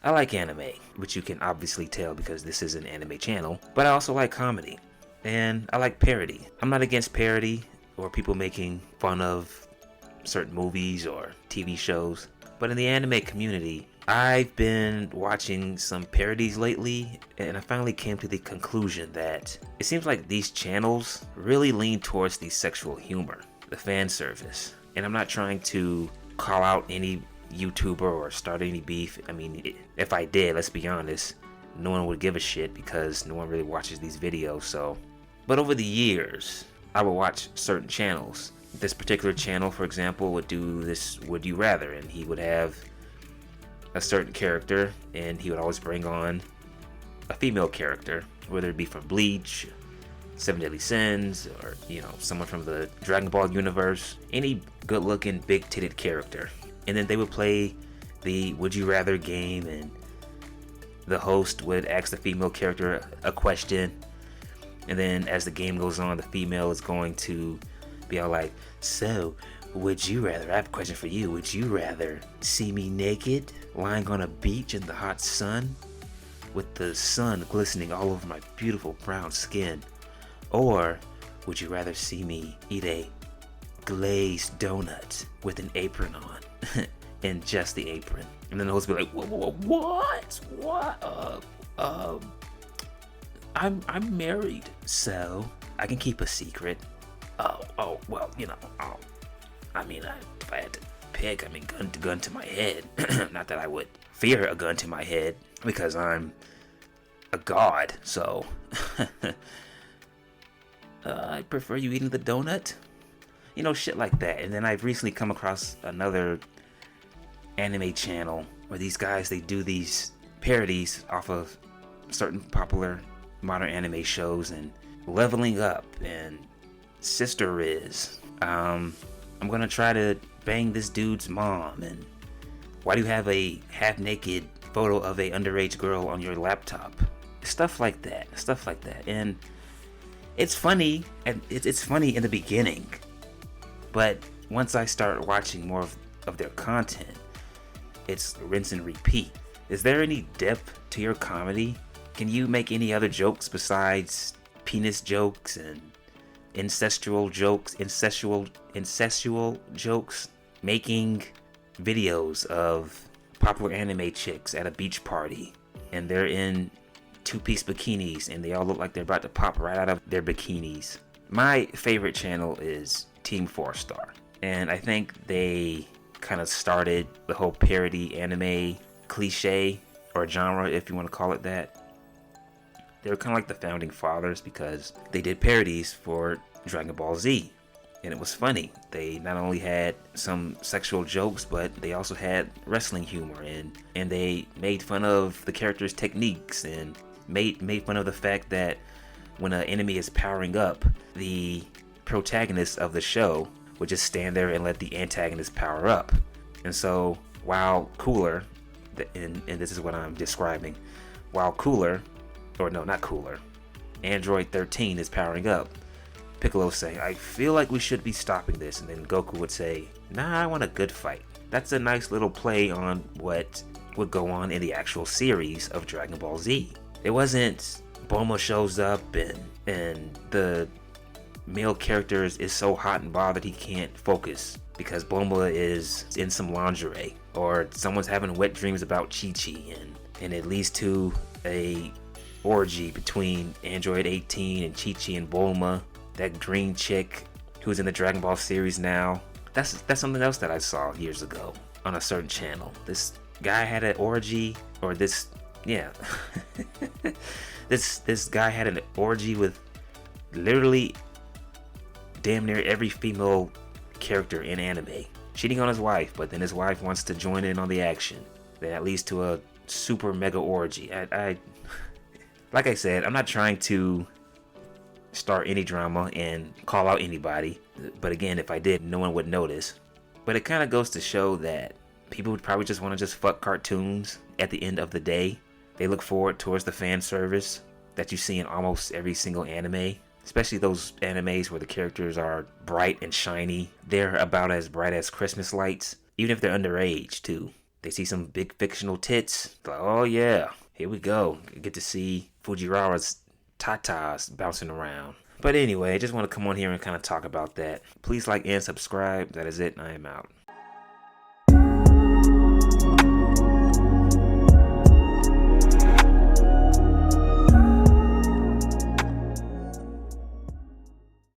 I like anime, which you can obviously tell because this is an anime channel, but I also like comedy. And I like parody. I'm not against parody or people making fun of certain movies or TV shows, but in the anime community, I've been watching some parodies lately, and I finally came to the conclusion that it seems like these channels really lean towards the sexual humor, the fan service. And I'm not trying to call out any YouTuber or start any beef. I mean, if I did, let's be honest, no one would give a shit because no one really watches these videos. So, but over the years, I would watch certain channels. This particular channel, for example, would do this Would You Rather, and he would have a certain character, and he would always bring on a female character, whether it be from Bleach, Seven Deadly Sins, or someone from the Dragon Ball universe, any good-looking, big-titted character. And then they would play the Would You Rather game, and the host would ask the female character a question, and then as the game goes on, the female is going to be all like, so, would you rather, I have a question for you, would you rather see me naked, lying on a beach in the hot sun, with the sun glistening all over my beautiful brown skin, or would you rather see me eat a glazed donut with an apron on, and just the apron? And then the host would be like, what? I'm married, so I can keep a secret. Well, I mean, if I had to pick, I mean, gun to my head. Not that I would fear a gun to my head, because I'm a god, so I prefer you eating the donut. Shit like that. And then I've recently come across another anime channel where these guys, they do these parodies off of certain popular modern anime shows, and Leveling Up and Sister Riz. I'm gonna try to bang this dude's mom, and why do you have a half-naked photo of a underage girl on your laptop? Stuff like that. And it's funny, and it's funny in the beginning, but once I start watching more of their content, it's rinse and repeat. Is there any depth to your comedy? Can you make any other jokes besides penis jokes and incestual jokes, making videos of popular anime chicks at a beach party, and they're in two-piece bikinis, and they all look like they're about to pop right out of their bikinis? My favorite channel is Team 4-Star, and I think they kind of started the whole parody anime cliche, or genre, if you want to call it that. They were kind of like the founding fathers because they did parodies for Dragon Ball Z, and it was funny. They not only had some sexual jokes, but they also had wrestling humor, and they made fun of the characters' techniques, and made fun of the fact that when an enemy is powering up, the protagonist of the show would just stand there and let the antagonist power up. And so, while Cooler, and this is what I'm describing, while Cooler, or no, not Cooler, Android 13 is powering up, Piccolo would say, I feel like we should be stopping this, and then Goku would say, nah, I want a good fight. That's a nice little play on what would go on in the actual series of Dragon Ball Z. It wasn't Bulma shows up and the male character is so hot and bothered he can't focus because Bulma is in some lingerie, or someone's having wet dreams about Chi-Chi, and it leads to a orgy between Android 18 and Chi-Chi and Bulma, that green chick who's in the Dragon Ball series now. That's something else that I saw years ago on a certain channel. This guy had an orgy, or this guy had an orgy with literally damn near every female character in anime, cheating on his wife, but then his wife wants to join in on the action. That leads to a super mega orgy. I like I said, I'm not trying to start any drama and call out anybody, but again, if I did, no one would notice. But it kind of goes to show that people would probably just want to just fuck cartoons at the end of the day. They look forward towards the fan service that you see in almost every single anime, especially those animes where the characters are bright and shiny. They're about as bright as Christmas lights, even if they're underage too. They see some big fictional tits. Like, oh yeah, here we go. Get to see Fujiwara's tatas bouncing around. But anyway, I just want to come on here and kind of talk about that. Please like and subscribe. That is it. I am out.